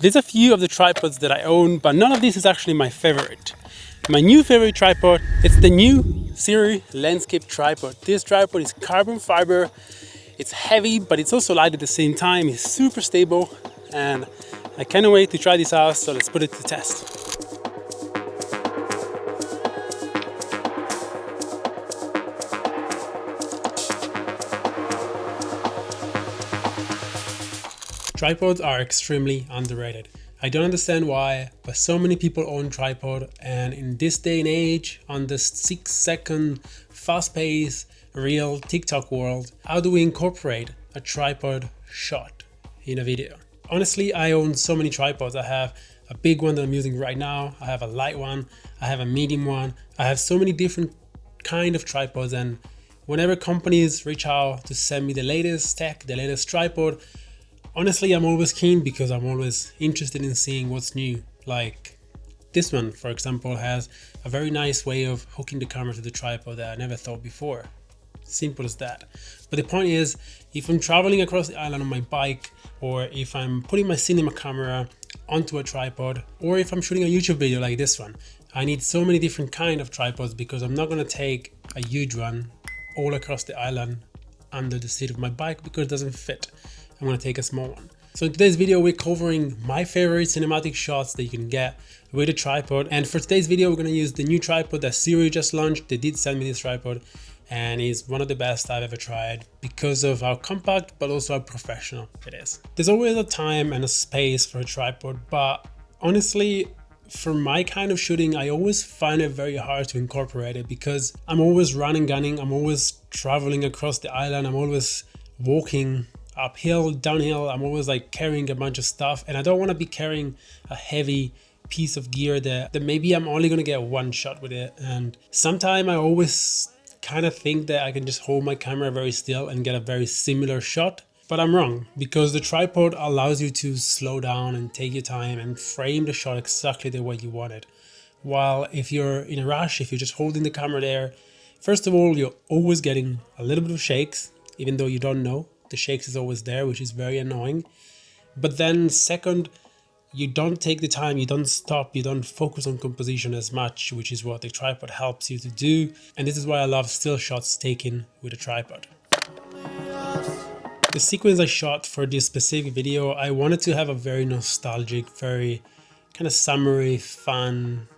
There's a few of the tripods that I own, but none of this is actually my favorite. My new favorite tripod, it's the new Enquiries landscape tripod. This tripod is carbon fiber. It's heavy, but it's also light at the same time. It's super stable, and I cannot wait to try this out, so let's put it to the test. Tripods are extremely underrated. I don't understand why, but so many people own tripod, and in this day and age, on the 6-second fast-paced real TikTok world, how do we incorporate a tripod shot in a video? Honestly, I own so many tripods. I have a big one that I'm using right now. I have a light one. I have a medium one. I have so many different kind of tripods, and whenever companies reach out to send me the latest tech, the latest tripod, honestly, I'm always keen because I'm always interested in seeing what's new. Like this one, for example, has a very nice way of hooking the camera to the tripod that I never thought before. Simple as that. But the point is, if I'm traveling across the island on my bike, or if I'm putting my cinema camera onto a tripod, or if I'm shooting a YouTube video like this one, I need so many different kind of tripods because I'm not going to take a huge one all across the island under the seat of my bike because it doesn't fit. I'm going to take a small one. So in today's video, we're covering my favorite cinematic shots that you can get with a tripod. And for today's video, we're going to use the new tripod that Enquiries just launched. They did send me this tripod, and it's one of the best I've ever tried because of how compact, but also how professional it is. There's always a time and a space for a tripod, but honestly, for my kind of shooting, I always find it very hard to incorporate it because I'm always running, gunning. I'm always traveling across the island. I'm always walking uphill, downhill. I'm always like carrying a bunch of stuff, and I don't want to be carrying a heavy piece of gear that maybe I'm only going to get one shot with it. And sometimes I always kind of think that I can just hold my camera very still and get a very similar shot, but I'm wrong because the tripod allows you to slow down and take your time and frame the shot exactly the way you want it. While if you're in a rush, if you're just holding the camera there, first of all, you're always getting a little bit of shakes, even though you don't know. The shakes is always there, which is very annoying. But then second, you don't take the time, you don't stop, you don't focus on composition as much, which is what the tripod helps you to do. And this is why I love still shots taken with a tripod. The sequence I shot for this specific video, I wanted to have a very nostalgic, very kind of summery, fun,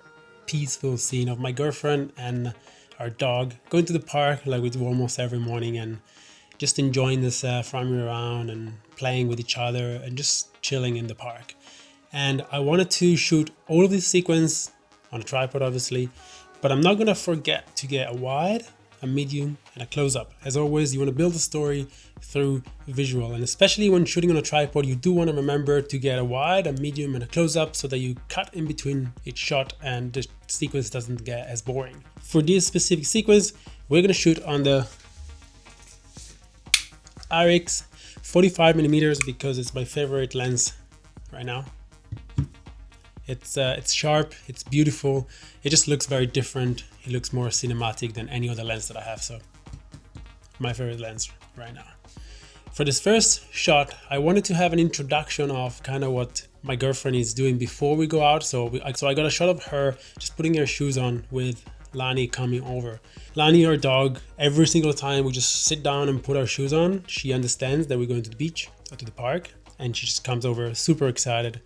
peaceful scene of my girlfriend and our dog going to the park like we do almost every morning, and just enjoying this farming around and playing with each other and just chilling in the park. And I wanted to shoot all of this sequence on a tripod, obviously, but I'm not going to forget to get a wide, a medium, and a close-up. As always, you want to build a story through visual, and especially when shooting on a tripod, you do want to remember to get a wide, a medium, and a close-up so that you cut in between each shot and the sequence doesn't get as boring. For this specific sequence, we're going to shoot on the RX 45mm because it's my favorite lens right now. It's sharp, it's beautiful, it just looks very different. It looks more cinematic than any other lens that I have, so my favorite lens right now. For this first shot, I wanted to have an introduction of kind of what my girlfriend is doing before we go out. So I got a shot of her just putting her shoes on with Lani coming over. Lani, our dog, every single time we just sit down and put our shoes on, she understands that we're going to the beach or to the park, and she just comes over super excited.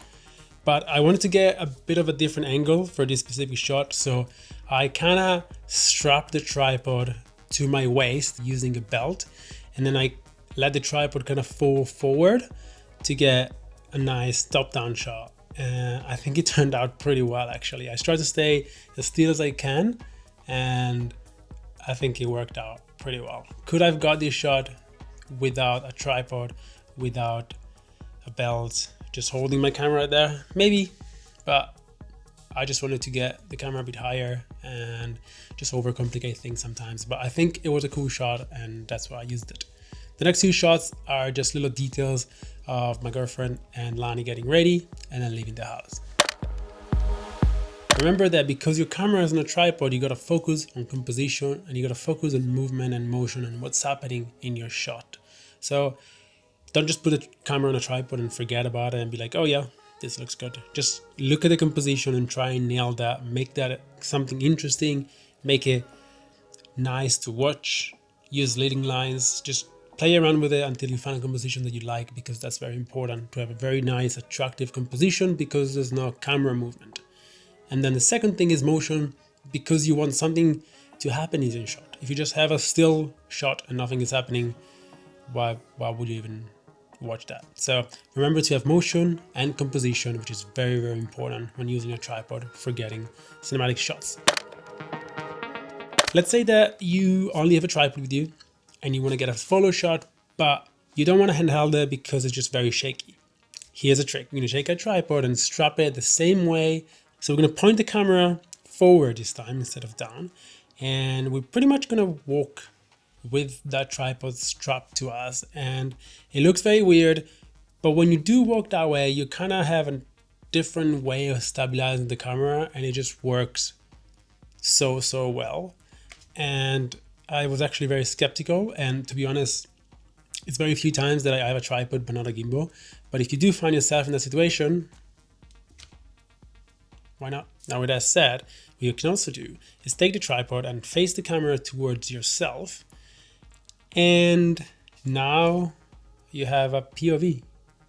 But I wanted to get a bit of a different angle for this specific shot, so I kind of strapped the tripod to my waist using a belt, and then I let the tripod kind of fall forward to get a nice top-down shot. I think it turned out pretty well, actually. I tried to stay as still as I can, and I think it worked out pretty well. Could I've got this shot without a tripod, without a belt, just holding my camera there? Maybe, but I just wanted to get the camera a bit higher and just overcomplicate things sometimes. But I think it was a cool shot, and that's why I used it. The next two shots are just little details of my girlfriend and Lani getting ready and then leaving the house. Remember that because your camera is on a tripod, you gotta focus on composition and you gotta focus on movement and motion and what's happening in your shot. So don't just put a camera on a tripod and forget about it and be like, oh yeah, this looks good. Just look at the composition and try and nail that, make that something interesting, make it nice to watch, use leading lines, just play around with it until you find a composition that you like, because that's very important to have a very nice, attractive composition because there's no camera movement. And then the second thing is motion, because you want something to happen in your shot. If you just have a still shot and nothing is happening, why would you even watch that? So remember to have motion and composition, which is very, very important when using a tripod for getting cinematic shots. Let's say that you only have a tripod with you and you want to get a follow shot, but you don't want to handheld it because it's just very shaky. Here's a trick. We're going to take a tripod and strap it the same way. So we're going to point the camera forward this time instead of down. And we're pretty much going to walk with that tripod strapped to us. And it looks very weird, but when you do walk that way, you kind of have a different way of stabilizing the camera, and it just works so well. And I was actually very skeptical, and to be honest, it's very few times that I have a tripod but not a gimbal. But if you do find yourself in that situation, why not? Now with that said, what you can also do is take the tripod and face the camera towards yourself, and now you have a POV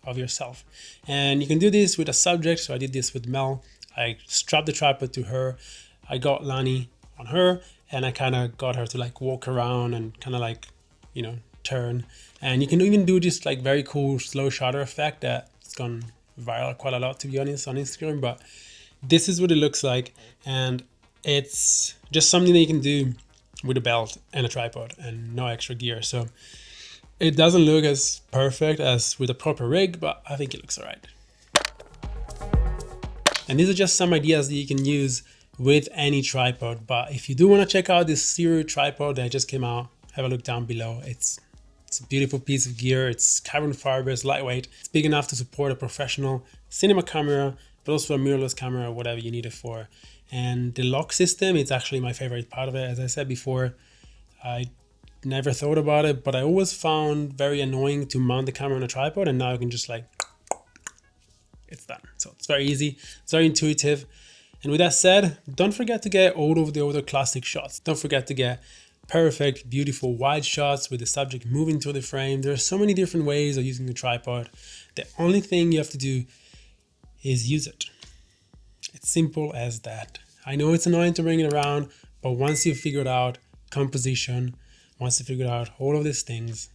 of yourself. And you can do this with a subject. So I did this with Mel. I strapped the tripod to her, I got Lani on her, and I kind of got her to like walk around and kind of like, you know, turn. And you can even do this like very cool slow shutter effect that's gone viral quite a lot, to be honest, on Instagram. But this is what it looks like, and it's just something that you can do with a belt and a tripod and no extra gear. So it doesn't look as perfect as with a proper rig, but I think it looks all right. And these are just some ideas that you can use with any tripod. But if you do want to check out this Zero tripod that just came out, have a look down below. It's a beautiful piece of gear. It's carbon fiber, it's lightweight. It's big enough to support a professional cinema camera, but also a mirrorless camera or whatever you need it for. And the lock system, it's actually my favorite part of it. As I said before, I never thought about it, but I always found very annoying to mount the camera on a tripod, and now I can just like, it's done. So it's very easy, it's very intuitive. And with that said, don't forget to get all of the other classic shots. Don't forget to get perfect, beautiful wide shots with the subject moving through the frame. There are so many different ways of using the tripod. The only thing you have to do is use it. It's simple as that. I know it's annoying to bring it around, but once you've figured out composition, once you figure out all of these things,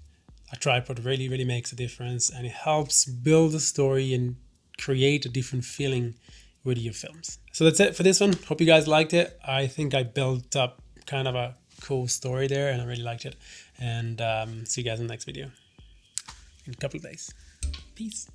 a tripod really, really makes a difference, and it helps build a story and create a different feeling with your films. So that's it for this one. Hope you guys liked it. I think I built up kind of a cool story there, and I really liked it. And see you guys in the next video in a couple of days. Peace.